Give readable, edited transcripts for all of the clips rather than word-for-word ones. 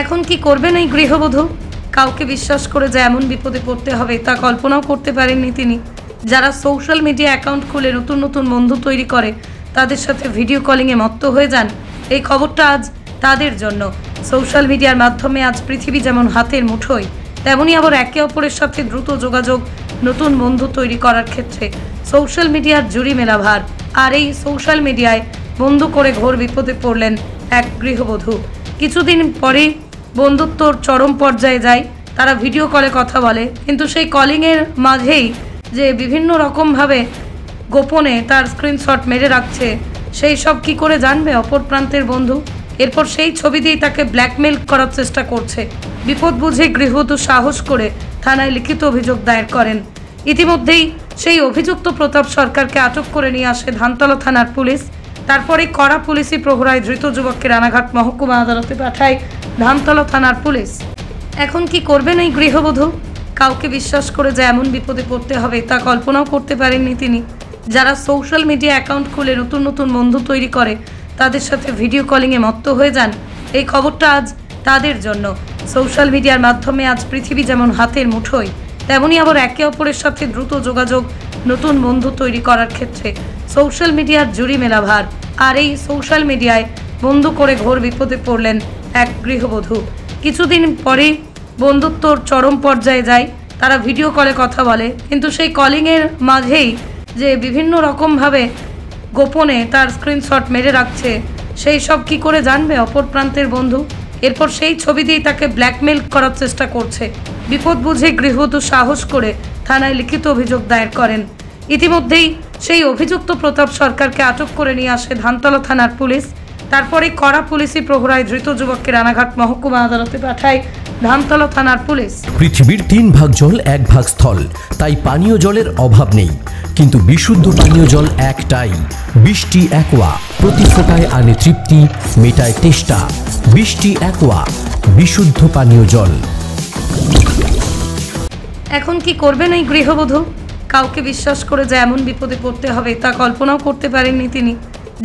এখন কি করবেন এই গৃহবধূ? কাউকে বিশ্বাস করে যে এমন বিপদে পড়তে হবে তা কল্পনাও করতে পারেননি তিনি। যারা সোশ্যাল মিডিয়া অ্যাকাউন্ট খুলে নতুন নতুন বন্ধু তৈরি করে তাদের সাথে ভিডিও কলিংয়ে মত্ত হয়ে যান, এই খবরটা আজ তাদের জন্য। সোশ্যাল মিডিয়ার মাধ্যমে আজ পৃথিবী যেমন হাতের মুঠোয়, তেমনি আবার একে অপরের সাথে দ্রুত যোগাযোগ, নতুন বন্ধু তৈরি করার ক্ষেত্রে সোশ্যাল মিডিয়ার জুড়ি মেলা ভার। আর এই সোশ্যাল মিডিয়ায় বন্ধু করে ঘোর বিপদে পড়লেন এক গৃহবধূ। কিছুদিন পরেই বন্ধুত্বর চরম পর্যায়ে যায়। তারা ভিডিও কলে কথা বলে, কিন্তু সেই কলিংয়ের মাঝেই যে বিভিন্ন রকমভাবে গোপনে তার স্ক্রিনশট মেরে রাখছে, সেই সব কী করে জানবে অপর প্রান্তের বন্ধু? এরপর সেই ছবি দিয়ে তাকে ব্ল্যাকমেল করার চেষ্টা করছে। বিপদ বুঝে গৃহবধূ সাহস করে থানায় লিখিত অভিযোগ দায়ের করেন। ইতিমধ্যেই সেই অভিযুক্ত প্রতাপ সরকারকে আটক করে নিয়ে আসে ধানতলা থানার পুলিশ। তারপরে কড়া পুলিশি প্রহরায় ধৃত যুবককে রানাঘাট মহকুমা আদালতে পাঠায় ধানতলা থানার পুলিশ। এখন কি করবেন এই গৃহবধূ? কাউকে বিশ্বাস করে যে এমন বিপদে পড়তে হবে তা কল্পনাও করতে পারেননি তিনি। যারা সোশ্যাল মিডিয়া অ্যাকাউন্ট খুলে নতুন নতুন বন্ধু তৈরি করে তাদের সাথে ভিডিও কলিংয়ে মত্ত হয়ে যান, এই খবরটা আজ তাদের জন্য। সোশ্যাল মিডিয়ার মাধ্যমে আজ পৃথিবী যেমন হাতের মুঠোয়, তেমনি আবার একে অপরের সাথে দ্রুত যোগাযোগ, নতুন বন্ধু তৈরি করার ক্ষেত্রে সোশ্যাল মিডিয়ার জুড়ি মেলা ভার। আর এই সোশ্যাল মিডিয়ায় বন্ধু করে ঘোর বিপদে পড়লেন এক গৃহবধূ। কিছুদিন পরেই বন্ধুত্বর চরম পর্যায়ে যায়। তারা ভিডিও কলে কথা বলে, কিন্তু সেই কলিংয়ের মাঝেই যে বিভিন্ন রকমভাবে গোপনে তার স্ক্রিনশট মেরে রাখছে, সেই সব কী করে জানবে অপর প্রান্তের বন্ধু? এরপর সেই ছবি দিয়ে তাকে ব্ল্যাকমেল করার চেষ্টা করছে। বিপদ বুঝে গৃহবধূ সাহস করে থানায় লিখিত অভিযোগ দায়ের করেন। ইতিমধ্যেই সেই অভিযুক্ত প্রতাপ সরকারকে আটক করে নিয়ে আসে ধানতলা থানার পুলিশ। তারপরে কড়া পুলিশি প্রহরায় ধৃত যুবককে রানাঘাট মহকুমা আদালতে পাঠায় ধানতলা থানার পুলিশ। পৃথিবীর 3 ভাগ জল 1 ভাগ স্থল, তাই পানীয় জলের অভাব নেই। কিন্তু বিশুদ্ধ পানীয় জল একটাই, বৃষ্টি অ্যাকোয়া। প্রতি ফোঁটায় আনে তৃপ্তি, মেটায় তেষ্টা। বৃষ্টি অ্যাকোয়া, বিশুদ্ধ পানীয় জল। এখন কি করবেন এই গৃহবধূ? কাউকে বিশ্বাস করে যে এমন বিপদে পড়তে হবে তা কল্পনাও করতে পারেননি তিনি।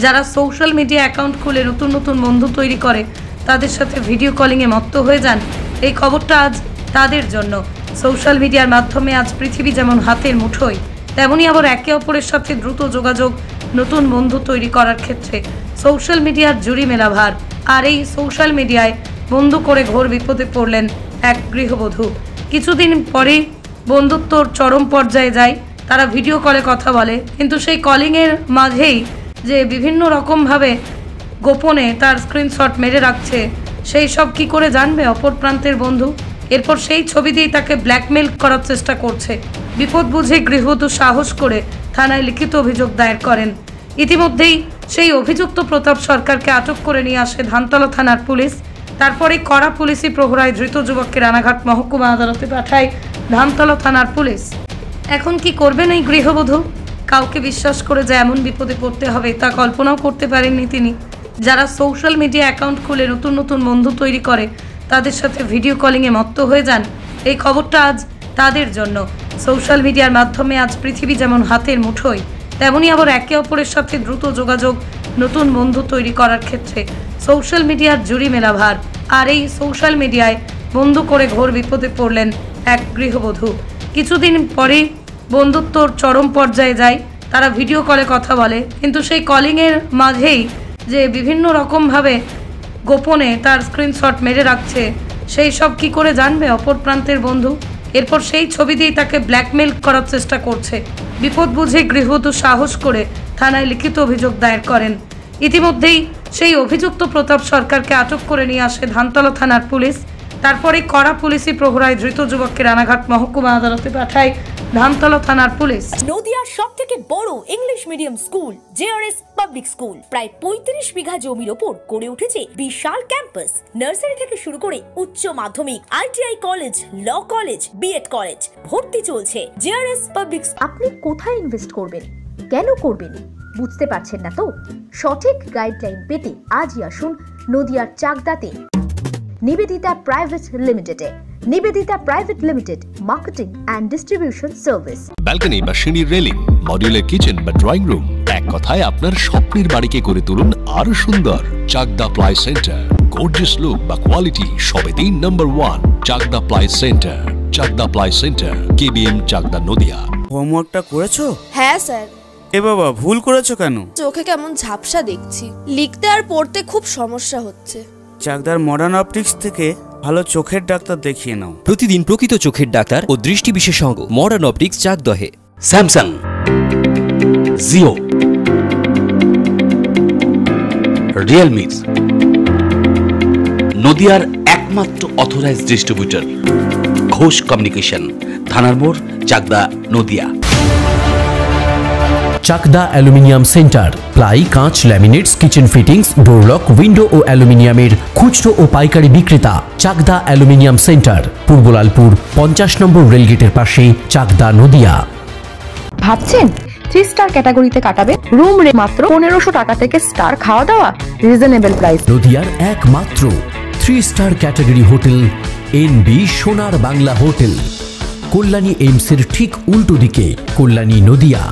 যারা সোশ্যাল মিডিয়া অ্যাকাউন্ট খুলে নতুন নতুন বন্ধু তৈরি করে তাদের সাথে ভিডিও কলিংয়ে মত্ত হয়ে যান, এই খবরটা আজ তাদের জন্য। সোশ্যাল মিডিয়ার মাধ্যমে আজ পৃথিবী যেমন হাতের মুঠোয়, তেমনি আবার একে অপরের সাথে দ্রুত যোগাযোগ, নতুন বন্ধু তৈরি করার ক্ষেত্রে সোশ্যাল মিডিয়ার জুড়ি মেলা ভার। আর এই সোশ্যাল মিডিয়ায় বন্ধু করে ঘোর বিপদে পড়লেন এক গৃহবধূ। কিছুদিন পরেই বন্ধুত্বর চরম পর্যায়ে যায়। তারা ভিডিও কলে কথা বলে, কিন্তু সেই কলিংয়ের মাঝেই যে বিভিন্ন রকমভাবে গোপনে তার স্ক্রিনশট মেরে রাখছে, সেই সব কী করে জানবে অপর প্রান্তের বন্ধু? এরপর সেই ছবি দিয়ে তাকে ব্ল্যাকমেল করার চেষ্টা করছে। বিপদ বুঝে গৃহবধূ সাহস করে থানায় লিখিত অভিযোগ দায়ের করেন। ইতিমধ্যেই সেই অভিযুক্ত প্রতাপ সরকারকে আটক করে নিয়ে আসে ধানতলা থানার পুলিশ। তারপরে কড়া পুলিশি প্রহরায় ধৃত যুবককে রানাঘাট মহকুমা আদালতে পাঠায় ধানতলা থানার পুলিশ। এখন কি করবেন এই গৃহবধূ? কাউকে বিশ্বাস করে যে এমন বিপদে পড়তে হবে তা কল্পনাও করতে পারেননি তিনি। যারা সোশ্যাল মিডিয়া অ্যাকাউন্ট খুলে নতুন নতুন বন্ধু তৈরি করে তাদের সাথে ভিডিও কলিংয়ে মত্ত হয়ে যান, এই খবরটা আজ তাদের জন্য। সোশ্যাল মিডিয়ার মাধ্যমে আজ পৃথিবী যেমন হাতের মুঠোয়, তেমনি আবার একে অপরের সাথে দ্রুত যোগাযোগ, নতুন বন্ধু তৈরি করার ক্ষেত্রে সোশ্যাল মিডিয়ার জুড়ি মেলা ভার। আর এই সোশ্যাল মিডিয়ায় বন্ধু করে ঘোর বিপদে পড়লেন এক গৃহবধূ। কিছুদিন পরেই বন্ধুত্বর চরম পর্যায়ে যায়। তারা ভিডিও কলে কথা বলে, কিন্তু সেই কলিংয়ের মাঝেই যে বিভিন্ন রকমভাবে গোপনে তার স্ক্রিনশট মেরে রাখছে, সেই সব কী করে জানবে অপর প্রান্তের বন্ধু? এরপর সেই ছবি দিয়ে তাকে ব্ল্যাকমেল করার চেষ্টা করছে। বিপদ বুঝে গৃহবধূ সাহস করে থানায় লিখিত অভিযোগ দায়ের করেন। ইতিমধ্যেই সেই অভিযুক্ত প্রতাপ সরকারকে আটক করে নিয়ে আসে ধানতলা থানার পুলিশ। তারপরে কড়া পুলিশি প্রহরায় ধৃত যুবককে রানাঘাট মহকুমা আদালতে পাঠায় ধানতলা থানার পুলিশ। নদিয়ার সবথেকে বড় English medium school JRS public school প্রায় ৩৫ বিঘা জমির ওপর গড়ে উঠেছে বিশাল ক্যাম্পাস। নার্সারি থেকে শুরু করে উচ্চ মাধ্যমিক, ITI college, law college, BEd college, ভর্তি চলছে জেআরএস পাবলিক। আপনি কোথায় ইনভেস্ট করবেন, কেন করবেন বুঝতে পারছেন না তো? সঠিক গাইডলাইন পেতে আজই আসুন নদিয়ার চাকদাতে নিবেদিতা প্রাইভেট লিমিটেডে। Nivedita private limited, marketing and distribution service. Balcony বা সিঁড়ির রেলিং, মডিউলার কিচেন বা ড্রয়িং রুম, এক কথায় আপনার স্বপ্নের বাড়িকে করে তুলুন আরো সুন্দর। Chakdah ply centre. Gorgeous look বা কোয়ালিটি সবেতেই number 1 Chakdah ply centre. Chakdah ply centre, KBM Chakdah Nadia. হোমওয়ার্কটা করেছো? হ্যাঁ স্যার। এ বাবা, ভুল করেছো কেন? চোখে কেমন ঝাপসা দেখছি, লিখতে আর পড়তে খুব সমস্যা হচ্ছে। চাকদার মডার্ন অপটিক্স থেকে ভালো চোখের ডাক্তার দেখিয়ে নাও। প্রতিদিন প্রকৃত চোখের ডাক্তার ও দৃষ্টি বিশেষজ্ঞ মডার্ন অপটিক্স চাকদহে। স্যামসাং, জিও, রিয়েলমি, নদিয়ার একমাত্র অথরাইজড ডিস্ট্রিবিউটর ঘোষ কমিউনিকেশন, থানার মোড়, Chakdah, Nadia. Chakdah aluminium centre, ply, কাঁচ, laminates, kitchen fittings, door lock, window ও অ্যালুমিনিয়ামের খুচরো ও পাইকারি বিক্রেতা। Chakdah aluminium centre, Purbalalpur 50 number রেলগেটের পাশে, চাকদা, নদিয়া। ভাবছেন 3 স্টার ক্যাটাগরিতে কাটাবে? রুম রে মাত্র 1500 টাকা থেকে স্টার, খাওয়া দাওয়া রিজনেবল প্রাইস। নদিয়ার একমাত্র 3 স্টার ক্যাটাগরি হোটেল এনবি সোনার বাংলা হোটেল, কল্যাণী এইমসের ঠিক উল্টো দিকে, কল্যাণী, নদিয়া।